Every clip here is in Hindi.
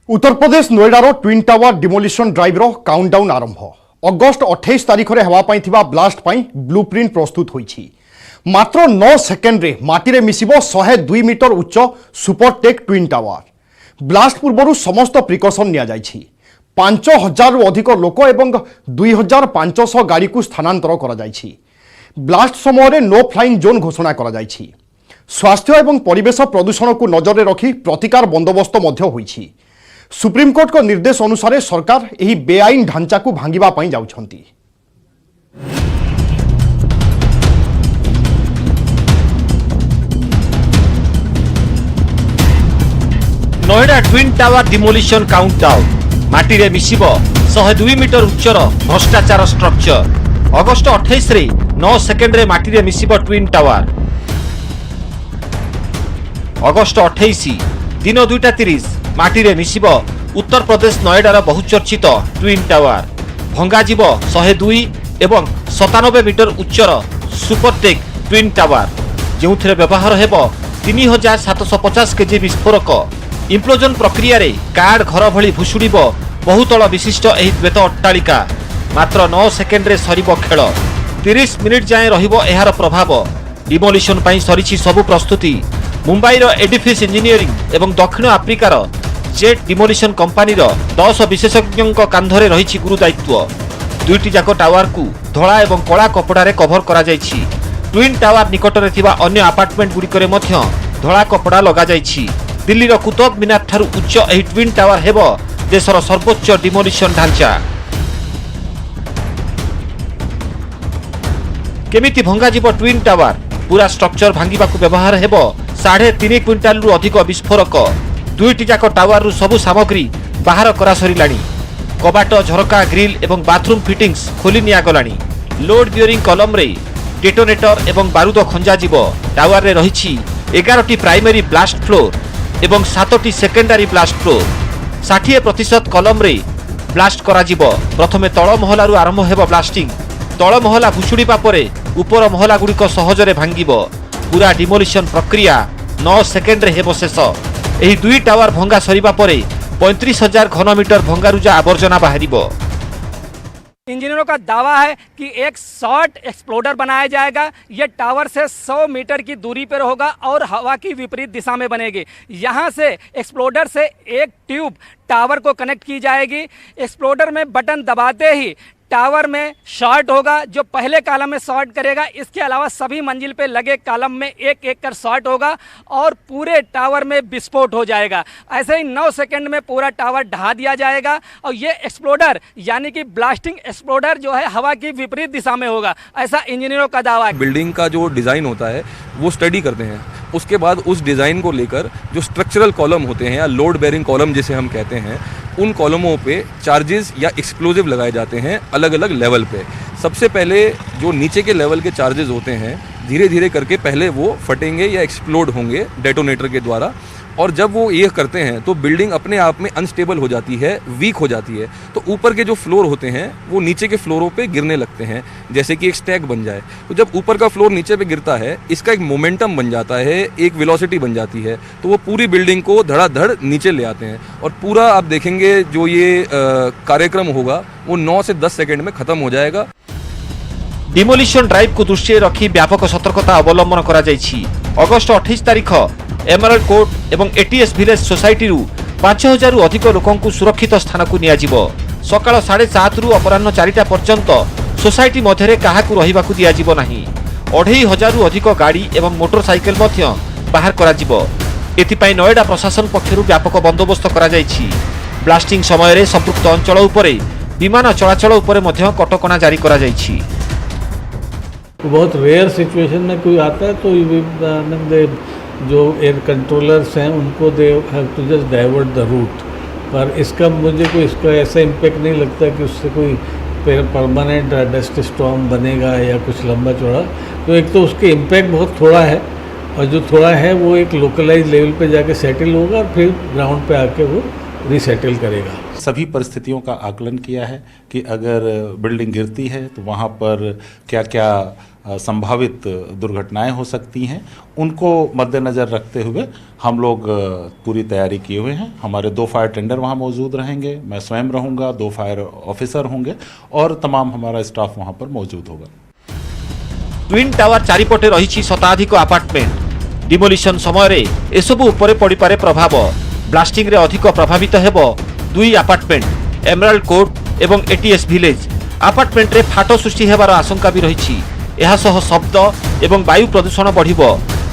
उत्तर प्रदेश नोएडार twin tower demolition drive countdown आरंभ अगस्ट 28 तारिख में होगापाई ब्लास्ट ब्लूप्रिंट प्रस्तुत होईछि। मात्र 9 सेकेंड रे माटी मिसिबो 102 मीटर उच्च सुपरटेक ट्विन टावर। ब्लास्ट पूर्व समस्त प्रिकसन निया जाइछि। 5000 रु अधिक लोक एवं 2500 गाड़ी को स्थानांतर करा जाइछि। ब्लास्ट समय नो फ्लाइंग जोन घोषणा करा जाइछि। स्वास्थ्य एवं परिवेश प्रदूषण को नजर में रखी प्रतिकार बंदोबस्त मध्य होईछि। सुप्रीमकोर्ट को निर्देश अनुसार सरकार यही बेआईन ढांचा को भांगिबा पई जाउछंती। Noida twin tower demolition countdown माटी रे मिसिबो 102 मीटर उच्चर भ्रष्टाचार स्ट्रक्चर। अगस्ट 28 रे 9 सेकेंड रे माटी रे मिसिबो ट्विन टावर। अगस्ट 28 दिन 2:30 माटी रे मिसिबो उत्तर प्रदेश नोएडार बहुचर्चित ट्विन टावर। भंगाजीव 102 एवं 97 मीटर उच्चर सुपरटेक ट्विन टावर जो व्यवहार हेब 3750 केजी विस्फोरक। इम्प्लोजन प्रक्रिया रे कार्ड घर भली भुशुड़ब बहुतल विशिष्ट एही द्वैत अट्टालिका। मात्र 9 सेकेंड रे सरीब खेल। 30 मिनिट जाए रहिबो एहार प्रभाव। डिमोलिशन पई सरीछि सबु प्रस्तुति। मुंबईर एडिफिस इंजीनियरिंग एवं दक्षिण आफ्रिकार जेट डिमोलिशन कंपानी 10 विशेषज्ञों कांधरे रही गुरु दायित्व। दुईटी जाक टावर को धला एवं कला कपड़ा रे कभर करा जायछि। ट्विन टावर निकटरे थिबा अन्य अपार्टमेंट गुड़िकरे मध्य धला कपड़ा लगा जायछि। दिल्लीर कुतुब मीनार ठारू उच्च एही ट्विन टावर हेबो देशर सर्वोच्च डिमोलिशन ढांचा। केमिति भंगाजीव ट्विन टावर? पूरा स्ट्रक्चर भांगिबा को व्यवहार हेबो 3.5 क्विंटाल रु अधिक विस्फोरक। दुईटी जाक टावर रु सबु सामग्री बाहर करा सरिलाणी। कबाट झरका ग्रिल एवं बाथरूम फिटिंग्स खोली निया गलाणी। लोड बियरिंग कलम रे डेटोनेटर एवं बारूद खंजा जीव। टावर रे रहिछि 11टी प्राइमरी ब्लास्ट फ्लोर एवं 7टी सेकेंडरी ब्लास्ट फ्लोर। 60% कलम रे ब्लास्ट करा जीव। प्रथमे तळ महला रु आरंभ हेबो ब्लास्टिंग। तळ महला भुशुड़ीबा परे उपर महला गुड़िक सहजरे भांगिबो। पूरा डिमोलिशन प्रक्रिया 9 सेकेंड रे हेबो शेष। एही दुई टावर भंगा सरीबा परे 35,000 घनमीटर भंगारुजा आवर्जना बाहरिबो। इंजीनियरों का दावा है कि एक शॉर्ट एक्सप्लोडर बनाया जाएगा। यह टावर से 100 मीटर की दूरी पर होगा और हवा की विपरीत दिशा में बनेगी। यहाँ से एक्सप्लोडर से एक ट्यूब टावर को कनेक्ट की जाएगी। एक्सप्लोडर में बटन दबाते ही टावर में शॉर्ट होगा जो पहले कॉलम में शॉर्ट करेगा। इसके अलावा सभी मंजिल पे लगे कॉलम में एक एक कर शॉर्ट होगा और पूरे टावर में विस्फोट हो जाएगा। ऐसे ही 9 सेकंड में पूरा टावर ढहा दिया जाएगा और ये एक्सप्लोडर यानी कि ब्लास्टिंग एक्सप्लोडर जो है हवा की विपरीत दिशा में होगा, ऐसा इंजीनियरों का दावा है। बिल्डिंग का जो डिज़ाइन होता है वो स्टडी करते हैं। उसके बाद उस डिज़ाइन को लेकर जो स्ट्रक्चरल कॉलम होते हैं या लोड बेयरिंग कॉलम जिसे हम कहते हैं, उन कॉलमों पे चार्जेस या एक्सप्लोजिव लगाए जाते हैं अलग अलग लेवल पे। सबसे पहले जो नीचे के लेवल के चार्जेस होते हैं धीरे धीरे करके पहले वो फटेंगे या एक्सप्लोड होंगे डेटोनेटर के द्वारा। और जब वो ये करते हैं तो बिल्डिंग अपने आप में अनस्टेबल हो जाती है, वीक हो जाती है। तो ऊपर के जो फ्लोर होते हैं वो नीचे के फ्लोरों पे गिरने लगते हैं, जैसे कि एक स्टैक बन जाए। तो जब ऊपर का फ्लोर नीचे पे गिरता है इसका एक मोमेंटम बन जाता है, एक वेलोसिटी बन जाती है। तो वो पूरी बिल्डिंग को धड़ाधड़ नीचे ले आते हैं और पूरा आप देखेंगे जो ये कार्यक्रम होगा वो 9 से 10 सेकेंड में खत्म हो जाएगा। डिमोलिशन ड्राइव को दृष्टि रखी व्यापक सतर्कता अवलंबन करा जायछि। अगस्ट 28 तारिख एमराल्ड कोर्ट एवं एटीएस विलेज सोसाइटी 5000 रु अधिक लोकों को सुरक्षित स्थान को निया जिवो। सकाळ 7:30 रु अपराह्न 4टा पर्यंत सोसाइटी मध्य काहाकू रहिबाकू दिया जिवो नाही। 2500 रु अधिक गाड़ी एवं मोटरसाइकेल मध्य बाहर करा जिवो। एथिपाई नोएडा प्रशासन पक्षरु व्यापक बंदोबस्त करा जायछि। ब्लास्टिंग समय रे संपृक्त अंचल उपरे विमान चलाचल उपरे मध्य कटकणा जारी करा जायछि। बहुत रेयर सिचुएशन में कोई आता है तो जो एयर कंट्रोलर्स हैं उनको they have to just divert the route. पर इसका मुझे कोई इसका ऐसा इम्पैक्ट नहीं लगता कि उससे कोई परमानेंट डस्ट स्टॉर्म बनेगा या कुछ लंबा चौड़ा। तो एक तो उसके इम्पैक्ट बहुत थोड़ा है और जो थोड़ा है वो एक लोकलाइज लेवल पे जाके सेटल होगा और फिर ग्राउंड पे आके वो रीसेटल करेगा। सभी परिस्थितियों का आकलन किया है कि अगर बिल्डिंग गिरती है तो वहाँ पर क्या क्या संभावित दुर्घटनाएं हो सकती हैं, उनको मद्देनज़र रखते हुए हम लोग पूरी तैयारी किए हुए हैं। हमारे 2 फायर टेंडर वहाँ मौजूद रहेंगे, मैं स्वयं रहूँगा, 2 फायर ऑफिसर होंगे और तमाम हमारा स्टाफ वहाँ पर मौजूद होगा। ट्विन टावर चारिपटे रही शताधिक आपार्टमेंट। डिमोलिशन समय एसबू उपरे पड़ी पारे प्रभाव। ब्लास्टिंग रे अधिक प्रभावित हेबो 2 आपार्टमेंट एमराल्ड कोर्ट एवं एटीएस विलेज। आपार्टमेंट रे फाट सृष्टि हेबार आशंका भी रही। यह सह शब्द एवं वायु प्रदूषण बढ़िबो।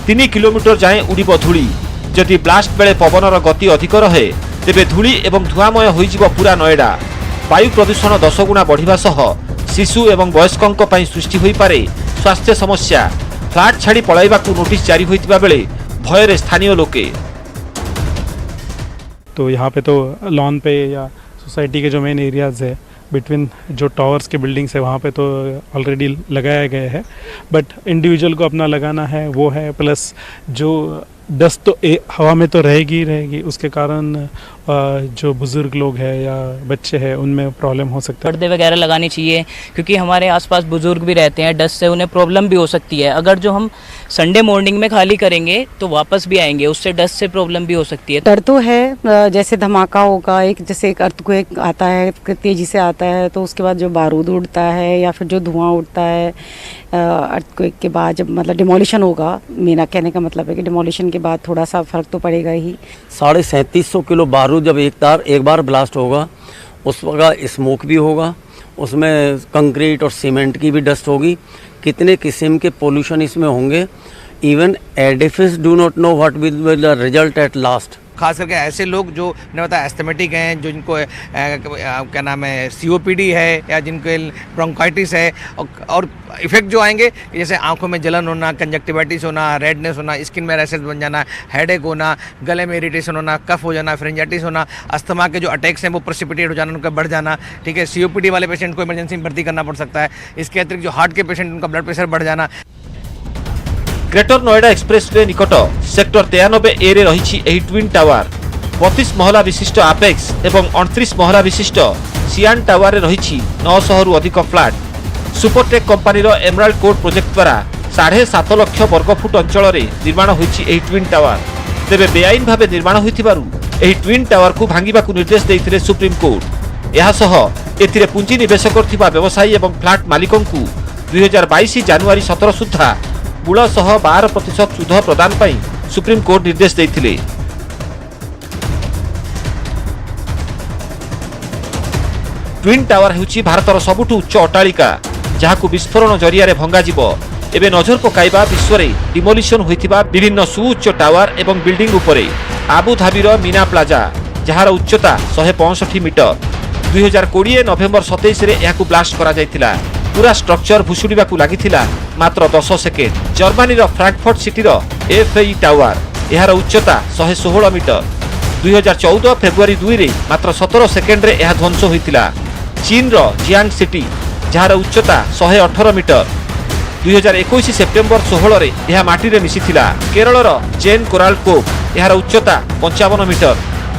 3 किलोमीटर जाए उड़िबो धूली। जदि ब्लास्ट बेले पवनर गति अधिक रहे तेबे धूली एवं धुआमय होइजिबो पूरा नोएडा। वायु प्रदूषण 10 गुणा बढ़िबा सह शिशु एवं वयस्कंक पई सृष्टि होई पारे स्वास्थ्य समस्या। फ्लैट छाड़ी पलाइबाकू नोटिस जारी होइतिबा बेले भयरे स्थानीय लोके। तो यहाँ पे तो लॉन पे या सोसाइटी के जो मेन एरियाज़ है बिटवीन जो टावर्स के बिल्डिंग्स है वहाँ पे तो ऑलरेडी लगाया गया है, बट इंडिविजुअल को अपना लगाना है वो है। प्लस जो डस्ट तो हवा में तो रहेगी ही रहेगी, उसके कारण जो बुज़ुर्ग लोग हैं या बच्चे हैं उनमें प्रॉब्लम हो सकता है। पर्दे वगैरह लगानी चाहिए क्योंकि हमारे आसपास बुजुर्ग भी रहते हैं, डस्ट से उन्हें प्रॉब्लम भी हो सकती है। अगर जो हम संडे मॉर्निंग में खाली करेंगे तो वापस भी आएंगे, उससे डस्ट से प्रॉब्लम भी हो सकती है। डर तो है, जैसे धमाका होगा, जैसे एक अर्थक्वेक आता है, तेज़ी से आता है, तो उसके बाद जो बारूद उड़ता है या फिर जो धुआं उड़ता है अर्थक्वेक के बाद, जब मतलब डिमोलिशन होगा, मेरा कहने का मतलब है कि डिमोलिशन के बाद थोड़ा सा फर्क तो पड़ेगा ही। 3750 किलो बारूद जब एक बार ब्लास्ट होगा उस वक्त स्मोक भी होगा, उसमें कंक्रीट और सीमेंट की भी डस्ट होगी, कितने किस्म के पोल्यूशन इसमें होंगे। Even Edifice do not know what will be the result at last. खास करके ऐसे लोग जो मैंने बताया एस्थमेटिक हैं, जो जिनको क्या नाम है COPD है या जिनको ब्रोंकाइटिस है, और इफेक्ट जो आएंगे जैसे आंखों में जलन होना, कंजक्टिवाइटिस होना, रेडनेस होना, स्किन में रैशेस बन जाना, हेडेक होना, गले में इरिटेशन होना, कफ हो जाना, फ्रेंजाइटिस होना, अस्थमा के जो अटैक्स हैं वो प्रेसिपिटेट हो जाना, उनका बढ़ जाना। ठीक है, COPD वाले पेशेंट को इमरजेंसी में भर्ती करना पड़ सकता है। इसके अतिरिक्त जो हार्ट के पेशेंट, उनका ब्लड प्रेशर बढ़ जाना। ग्रेटर नोएडा एक्सप्रेसवे निकट सेक्टर 93A रे रही एही ट्विन टावर 32 महला विशिष्ट आपेक्स एवं 29 महला विशिष्ट सियान टावर रे रही 900 रु अधिक flat. Supertech company emerald court project द्वारा 7.5 लाख वर्गफुट अंचल में निर्माण होईछि एही ट्विन टावर। तेबे बेआईन भावे निर्माण होइथिबारु एही ट्विन टावर को भांगिबाकू निर्देश देइथिले सुप्रीम कोर्ट। एहा सह एथिरे पुंजी निवेश करथिबा व्यवसायी एवं फ्लैट मालिकंकु 2022 जनवरी 17 सुद्धा मूल सह 12% सुध प्रदान पाई सुप्रीम कोर्ट निर्देश देइथिले। ट्विन टावर हेउछि भारतर सबुठु उच्च अट्टालिका जहाकु विस्फोरण जरिया भंगा जीव। एबे नजर पकाइबा विश्व रे डिमोलिशन होइथिबा विभिन्न सुउच्च टावर एवं बिल्डिंग उपरे आबुधाबीर मीना प्लाजा जहार उच्चता 165 मीटर। 2020 नवेम्बर 27 रे याकु ब्लास्ट करा जायतिला। पूरा स्ट्रक्चर भुशुड़िबाकू लागिथिला मात्र 10 सेकेंड। जर्मनीर फ्रैंकफर्ट सिटीर FAE टावर यार उच्चता 116 मीटर। 2014 फेब्रुआरी 2 रे मात्र 17 सेकेंड रे यह ध्वंस होइतिला। चीन रो जियांग सिटी जार उच्चता 118 मीटर। 2021 सेप्टेम्बर 16 रे यह माटी रे मिसिथिला। केरल रो चेन कोराल कोव यार उच्चता 55 मीटर।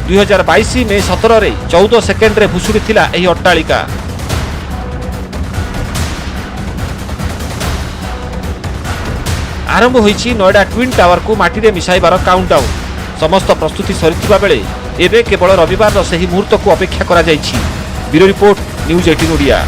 2022 मे 17 रे 14 सेकेंड रे भुशुड़िथिला एही अट्टालिका। आरंभ होईछि नोएडा ट्विन टावर को माटी रे मिसाइबार काउंटडाउन। समस्त प्रस्तुति सरिथिबा बेले एबे केवल रविवार सही मुहूर्त को अपेक्षा करा जाइछि। Bureau report news 18 Odia.